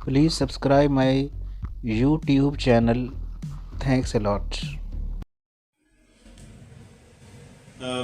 Please subscribe my YouTube channel. Thanks a lot.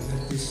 35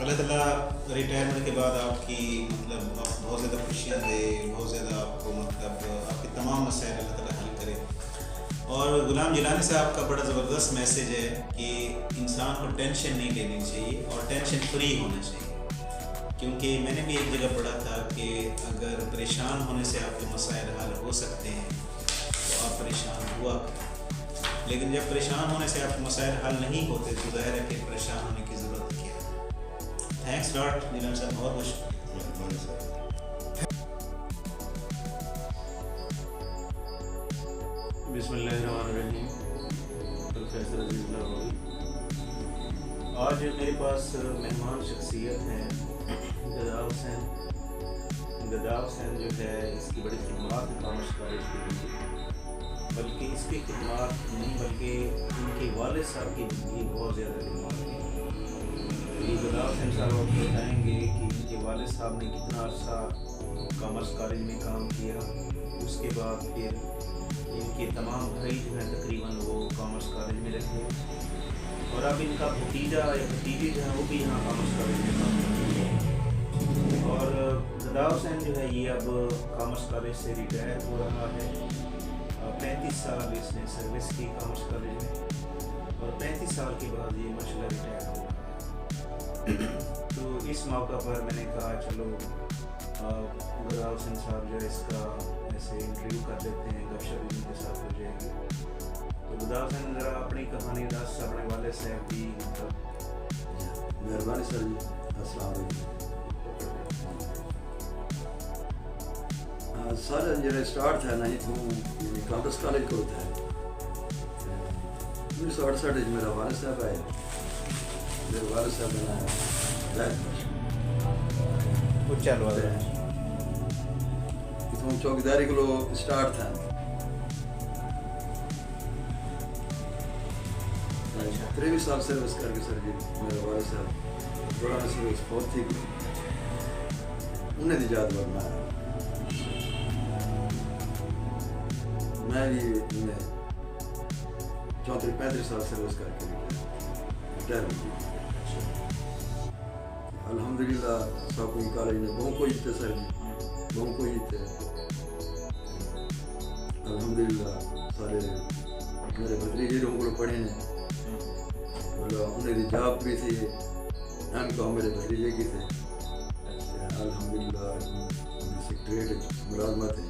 اللہ تعالیٰ retirement کے بعد آپ کی مطلب آپ بہت زیادہ خوشیاں دے، بہت زیادہ آپ کو مطلب آپ کے تمام مسائل اللہ تعالیٰ حل کرے. اور غلام جیلانی صاحب کا بڑا زبردست میسیج ہے کہ انسان کو ٹینشن نہیں لینی چاہیے اور ٹینشن فری ہونا چاہیے. کیونکہ میں نے بھی ایک جگہ پڑھا تھا کہ اگر پریشان ہونے سے آپ کے مسائل حل ہو سکتے ہیں تو آپ پریشان ہوا کریں، لیکن جب پریشان ہونے سے آپ کے مسائل حل نہیں ہوتے تو ظاہر ہے کہ پریشان ہونے کی ضرورت کیا ہے. تھینکس لاٹ جیلانی صاحب، بہت بہت شکریہ. بسم اللہ الرحمن الرحیم. پروفیسر عزیز اللہ بھائی، آج میرے پاس مہمان شخصیت ہیں گدا حسین. گدا حسین جو ہے اس کی بڑی خدمات ہیں کامرس کالج کے لیے، بلکہ اس کی خدمات نہیں بلکہ ان کے والد صاحب کی بھی بہت زیادہ خدمات ہیں. یہ گدا حسین صاحب آپ کو بتائیں گے کہ ان کے والد صاحب نے کتنا عرصہ کامرس کالج میں کام کیا. اس کے بعد پھر ان کے تمام بھائی جو ہیں تقریباً وہ کامرس کالج میں رہتے ہیں، اور اب ان کا بھتیجا یا بھتیجی جو ہے وہ بھی یہاں کامرس کالج میں کام کرتے ہیں. اور گدا حسین جو ہے یہ اب کامرس کالج سے ریٹائر ہو رہا ہے. 35 سال اس نے سروس کی کامرس کالج میں، اور 35 سال کے بعد یہ ماشاء اللہ ریٹائر ہو رہا ہے. تو اس موقع پر میں نے کہا چلو گدا حسین صاحب جو ہے اس کا ایسے انٹرویو کر دیتے ہیں، گپ شپ ان کے ساتھ ہو جائے گی. تو گدا حسین ذرا اپنی کہانی دس، اپنے والد صاحب کی مطلب. مہربانی سر جی، السلام علیکم. سر جو اسٹارٹ تھا نا یہ کامرس کالج کو ہوتا ہے 1968 میرا والد صاحب آئے. میرے والد صاحب نے اتوں چوکیداری کو اسٹارٹ تھا. 23 سال سروس کر کے سر جی میرے والد صاحب دوران سروس بہت تھی انہیں دی یاد بننا ہے. میں بھی انہیں 34-35 سال سروس کر کے ریٹائر ہو گئی. الحمدللہ سب کوئی کالج میں بہت کوئی تھے سر جی، بہت کوئی تھے. الحمدللہ سارے میرے بھتیجے لوگوں کو پڑھے ہیں، انہیں دی جاب بھی تھی، ایم کام میرے بھتیجے کی تھے. الحمدللہ سیکریٹریٹ ملازمت ہے.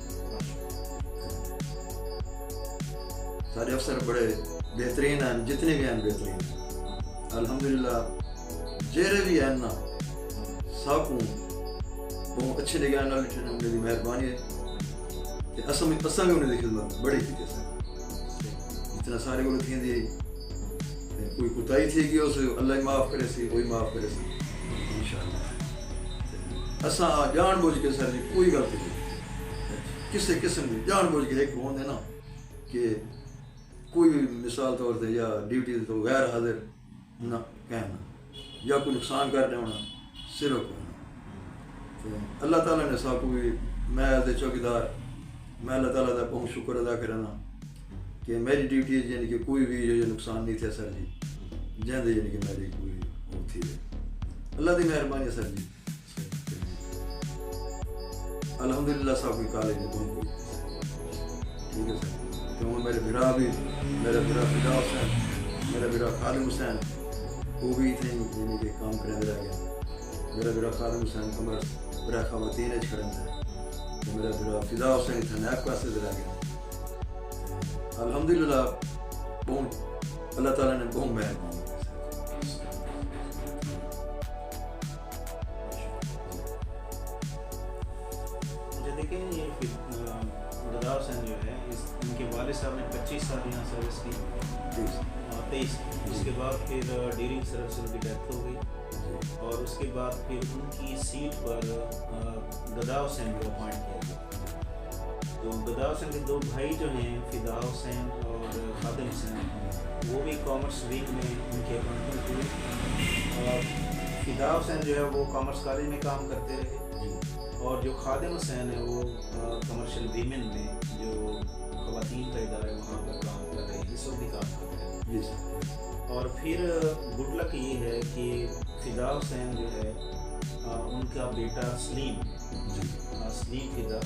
سارے افسر بڑے بہترین ہیں، جتنے بھی ہیں بہترین ہیں. الحمدللہ جیرے بھی ہیں نا سب کو بہت اچھے لگے ہیں. انہیں دی مہربانی ہے کہ اصل بھی انہیں دی خدمت بڑی تھی سر. جتنا سارے کو تھیں دی کوئی کوتاہی تھی کہ اسے اللہ ہی معاف کرے سی، کوئی معاف کرے سی انشاءاللہ. اساں جان بوجھ کے سر جی کوئی غلطی نہیں کسی قسم کی جان بوجھ کے ایک ہوندے نا کہ کوئی بھی مثال طور سے یا ڈیوٹی تو غیر حاضر نہ کہنا یا کوئی نقصان کرنے ہونا صرف ہونا. اللہ تعالیٰ نے سب کو بھی میں ایز اے چوکیدار میں اللہ تعالیٰ کا بہت شکر ادا کرنا کہ میری ڈیوٹی یعنی کہ کوئی بھی جو نقصان نہیں تھا سر جی جہاں یعنی کہ میری کوئی وہ تھی. اللہ کی مہربانی ہے سر جی. الحمدللہ سب کوئی کالج میں بہت کوئی ٹھیک ہے سر. کیونکہ میرے بھرا بھی میرا بھرا فدا حسین، میرا بھرا خادم حسین وہ بھی تھے یعنی کہ کام کرنے رہ گیا. میرا بھرا خادم حسین کمرس بھرا خواتین کھڑن تھا. میرا بھرا فدا حسین تھا نیب پاس سے رہ گیا. الحمدللہ بہت اللہ تعالیٰ نے بہت مہربانی. دیکھیں یہ گدا حسین جو ہے ان کے والد صاحب نے 25 سال یہاں سروس کی، 23. اس کے بعد پھر ڈیورنگ سروس ان کی ڈیتھ ہو گئی، اور اس کے بعد پھر ان کی سیٹ پر گدا حسین کو اپوائنٹ کیا گیا. تو گدا حسین کے 2 بھائی جو ہیں فدا حسین اور خادم حسین وہ بھی کامرس ویک میں ان کے اپوائنٹمنٹ ہوئی. اور فدا حسین جو ہے وہ کامرس کالج میں کام کرتے رہے، اور جو خادم حسین ہے وہ کمرشل ویمن میں جو خواتین کا ادارہ ہے وہاں پر کام کر رہے ہیں، اس وقت بھی کام کر رہے ہیں. جی سر. اور پھر گڈ لک یہ ہے کہ فدا حسین جو ہے ان کا بیٹا سلیم جی سلیم فدا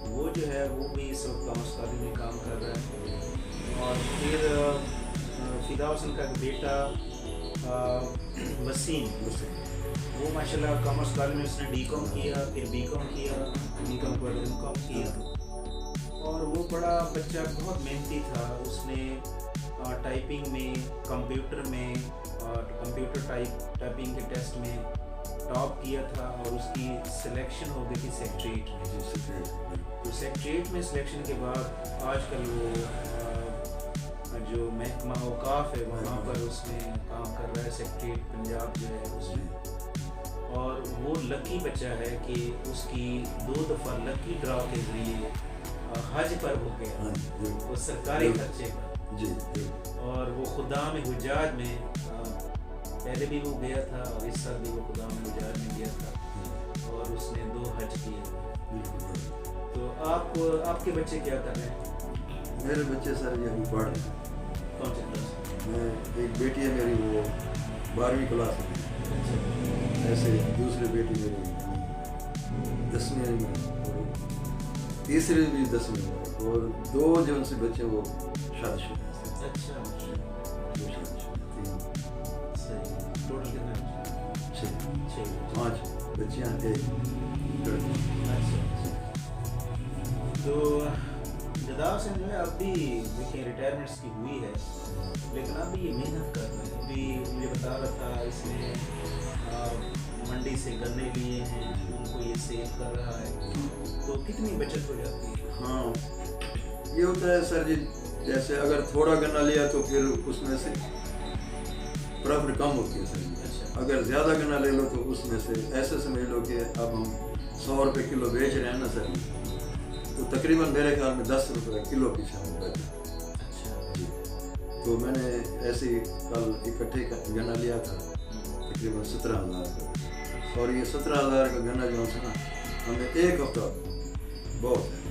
وہ جو ہے وہ بھی اس وقت کامرس کالج میں کام کر رہا ہے. اور پھر فدا حسین کا ایک بیٹا وسیم وہ ماشاء اللہ کامرس کالج میں اس نے ڈی کام کیا, پھر بی کام کیا, بی کام کے بعد ایم کام کیا. اور وہ بڑا بچہ بہت محنتی تھا. اس نے ٹائپنگ میں, کمپیوٹر میں, کمپیوٹر ٹائپنگ کے ٹیسٹ میں ٹاپ کیا تھا اور اس کی سلیکشن ہو گئی تھی سیکریٹریٹ میں. تو سیکریٹریٹ میں سلیکشن کے بعد آج کل وہ جو محکمہ اوقاف ہے وہاں پر اس میں کام کر رہا ہے, سیکریٹریٹ پنجاب جو ہے اس میں. اور وہ لکی بچہ ہے کہ اس کی 2 دفعہ لکی ڈرا کے ذریعے حج پر ہو گیا, وہ سرکاری خرچے پر. جی. اور وہ خدام حجاج میں پہلے بھی وہ گیا تھا اور اس سال بھی وہ خدام حجاج میں گیا تھا اور اس نے 2 حج کیے. تو آپ کے بچے کیا کر رہے ہیں؟ میرے بچے سر یہ ابھی پڑھ رہے ہیں. کون سے کلاس؟ میں ایک بیٹی ہے میری وہ 12ویں کلاس میں, ایسے دوسری بیٹی میری 10ویں میں, اور تیسری بھی 10ویں میں, اور 2 جو ان سے بچے وہ شادی شدہ ہیں. اچھا, وہ شادی شدہ 3. صحیح. ٹوٹل کتنے؟ 6. 5 بچیاں, 1 لڑکی. اچھا. تو جدا حسین جو ہے اب بھی دیکھیں ریٹائرمنٹس کی ہوئی ہے, لیکن اب بھی یہ محنت کر رہے ہیں. ابھی مجھے بتا رہا تھا اس نے منڈی سے گنے لیے ہیں, ان کو یہ سیل کر رہا ہے. تو کتنی بچت ہو جاتی ہے؟ ہاں یہ ہوتا ہے سر جی, جیسے اگر تھوڑا گنا لیا تو پھر اس میں سے پرافٹ کم ہوتی ہے سر جی. اگر زیادہ گنا لے لو تو اس میں سے ایسے سمجھ لو کہ اب ہم 100 روپے کلو بیچ رہے ہیں نا سر جی, تو تقریباً میرے خیال میں 10 روپے کلو پیچھے ہم بچ اچھا جی. تو میں نے ایسے ہی کل اکٹھے گنا لیا تھا تقریباً 17,000 کا, اور یہ 17,000 کا گنا جو ہے نا ہمیں 1 ہفتہ بہت ہے.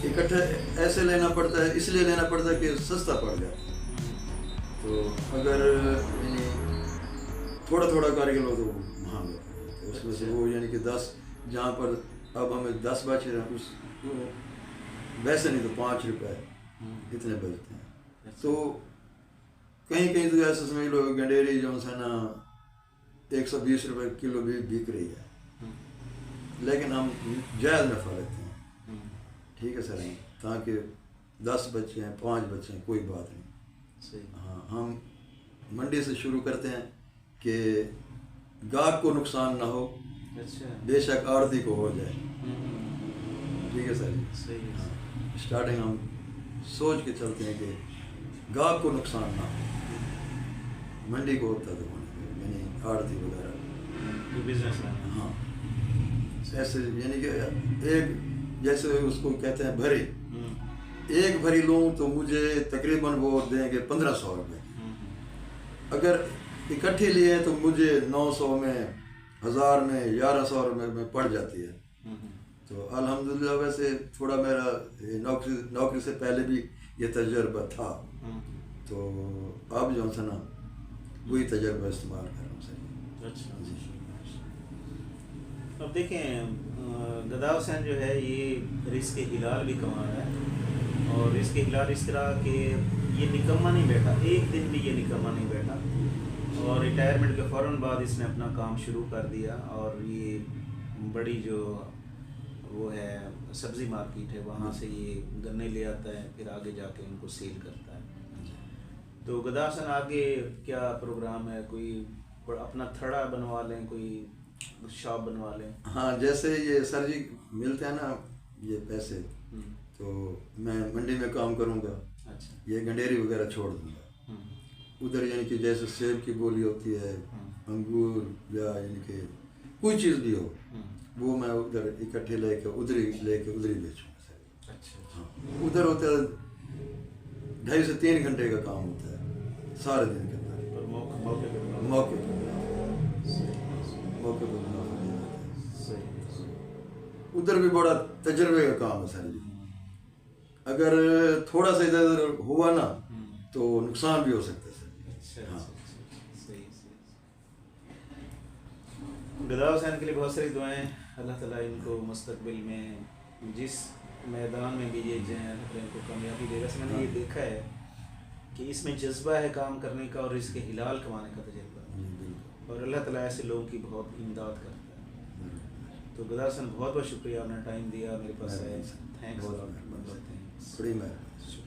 اکٹھے ایسے لینا پڑتا ہے, اس لیے لینا پڑتا ہے کہ سستا پڑ جاتا ہے. تو اگر یعنی تھوڑا تھوڑا کر کے لو تو مہنگا پڑ جاتا ہے. اس میں سے وہ یعنی کہ 10 جہاں پر اب ہمیں 10 بچ رہے ہیں اس کو ویسے نہیں تو 5 روپے اتنے بچتے ہیں. تو کہیں کہیں تو ایسا سمجھ لو گنڈیری جو ہے نا 120 روپے کلو بھی بک رہی ہے, لیکن ہم جائز نفع لیتے ہیں. ٹھیک ہے سر, تاکہ 10 بچے ہیں 5 بچے ہیں کوئی بات نہیں. ہاں ہم منڈی سے شروع کرتے ہیں کہ گاہک کو نقصان نہ ہو, بے شک آڑتی کو ہو جائے. ٹھیک ہے سر جی. اسٹارٹنگ ہم سوچ کے چلتے ہیں کہ گاہک کو نقصان نہ ہو, منڈی کو ہوتا تو یعنی آڑتی وغیرہ. ہاں ایسے یعنی کہ ایک جیسے اس کو کہتے ہیں بھری, 1 بھری لوں تو مجھے تقریباً وہ دیں گے 1500 روپے. اگر اکٹھی لیے تو مجھے 900 میں 1000 میں 1100 روپے میں پڑ جاتی ہے. تو الحمدللہ ویسے تھوڑا میرا نوکری سے پہلے بھی یہ تجربہ تھا, تو اب جو ہے نا وہی تجربہ استعمال کر رہا ہوں سر. اچھا جی. اب دیکھیں گدا حسین جو ہے یہ رزق حلال بھی کما رہا ہے, اور رزق حلال اس طرح کہ یہ نکما نہیں بیٹھا, ایک دن بھی یہ نکما نہیں بیٹھا. اور ریٹائرمنٹ کے فوراً بعد اس نے اپنا کام شروع کر دیا, اور یہ بڑی جو وہ ہے سبزی مارکیٹ ہے وہاں سے یہ گنے لے آتا ہے, پھر آگے جا کے ان کو سیل کرتا ہے. تو گدا حسین آگے کیا پروگرام ہے؟ کوئی اپنا تھڑا بنوا لیں, کوئی شاپ بنوا لیں؟ ہاں جیسے یہ سر جی ملتے ہیں نا یہ پیسے, تو میں منڈی میں کام کروں گا. اچھا. یہ گنڈیری وغیرہ چھوڑ دوں گا ادھر, یعنی کہ جیسے سیب کی بولی ہوتی ہے, انگور یا یعنی کہ کوئی چیز بھی ہو وہ میں ادھر اکٹھے لے کے ادھر ہی بیچوں گا سر. اچھا. ہاں ادھر ہوتا ہے 2.5 سے 3 گھنٹے کا کام ہوتا ہے سارے دن کے اندر, اور موقع پہ موقع پر منافع دیا جاتا ہے. صحیح. ادھر بھی بڑا تجربے کا کام ہے سر جی. اگر تھوڑا سا ادھر ادھر ہوا نا تو نقصان بھی ہو سکتا ہے سر جی. اچھا ہاں. صحیح. گدا حسین کے لیے بہت ساری دعائیں. اللہ تعالیٰ ان کو مستقبل میں جس میدان میں بھی یہ جائیں اللہ تعالیٰ ان کو کامیابی دے گا. میں نے یہ دیکھا ہے کہ اس میں جذبہ ہے کام کرنے کا اور اس کے حلال کمانے کا تجربہ, اور اللہ تعالیٰ ایسے لوگوں کی بہت امداد کرتا ہے. تو گدا حسین بہت بہت شکریہ, آپ نے ٹائم دیا, میرے پاس آئے. تھینکس. بڑی مہربانی. شکریہ.